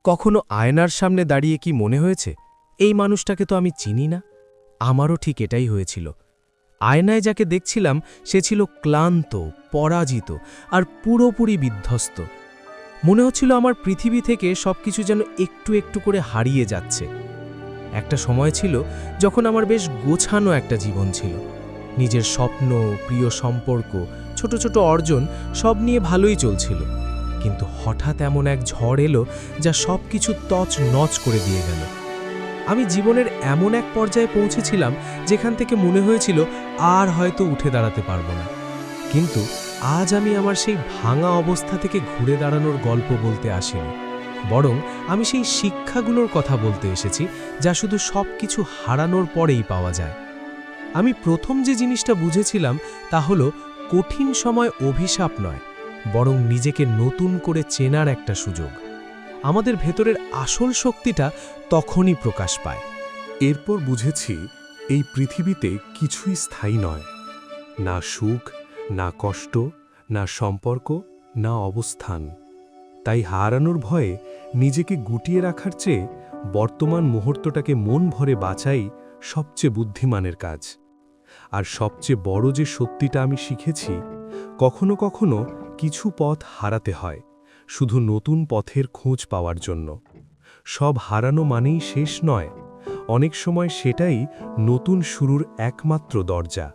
কখনো আয়নার সামনে দাঁড়িয়ে কি মনে হয়েছে এই মানুষটাকে তো আমি চিনি না? আমারও ঠিক এটাই হয়েছিল। আয়নায় যাকে দেখছিলাম সে ছিল ক্লান্ত, পরাজিত আর পুরোপুরি বিধ্বস্ত। মনে হচ্ছিল আমার পৃথিবী থেকে সবকিছু যেন একটু একটু করে হারিয়ে যাচ্ছে। একটা সময় ছিল যখন আমার বেশ গোছানো একটা জীবন ছিল। নিজের স্বপ্ন, প্রিয় সম্পর্ক, ছোট ছোট অর্জন সব নিয়ে ভালোই চলছিল। কিন্তু হঠাৎ এমন এক ঝড় এলো যা সবকিছু তছনছ করে দিয়ে গেল। আমি জীবনের এমন এক পর্যায়ে পৌঁছেছিলাম যেখান থেকে মনে হয়েছিল আর হয়তো উঠে দাঁড়াতে পারবো না। কিন্তু আজ আমি আমার সেই ভাঙা অবস্থা থেকে ঘুরে দাঁড়ানোর গল্প বলতে আসিনি, বরং আমি সেই শিক্ষাগুলোর কথা বলতে এসেছি যা শুধু সবকিছু হারানোর পরেই পাওয়া যায়। আমি প্রথম যে জিনিসটা বুঝেছিলাম তা হলো কঠিন সময় অভিশাপ নয়, বরং নিজেকে নতুন করে চেনার একটা সুযোগ। আমাদের ভেতরের আসল শক্তিটা তখনই প্রকাশ পায়। এরপর বুঝেছি এই পৃথিবীতে কিছুই স্থায়ী নয়। না সুখ, না কষ্ট, না সম্পর্ক, না অবস্থান। তাই হারানোর ভয়ে নিজেকে গুটিয়ে রাখার চেয়ে বর্তমান মুহূর্তটাকে মন ভরে বাঁচাই সবচেয়ে বুদ্ধিমানের কাজ। আর সবচেয়ে বড় যে সত্যিটা আমি শিখেছি, কখনো কখনো কিছু পথ হারাতে হয় শুধু নতুন পথের খোঁজ পাওয়ার জন্য। সব হারানো মানেই শেষ নয়, অনেক সময় সেটাই নতুন শুরুর একমাত্র দরজা।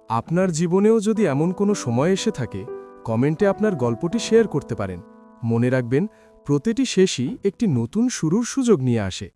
আপনার জীবনেও যদি এমন কোনো সময় এসে থাকে, কমেন্টে আপনার গল্পটি শেয়ার করতে পারেন। মনে রাখবেন, প্রতিটি শেষই একটি নতুন শুরুর সুযোগ নিয়ে আসে।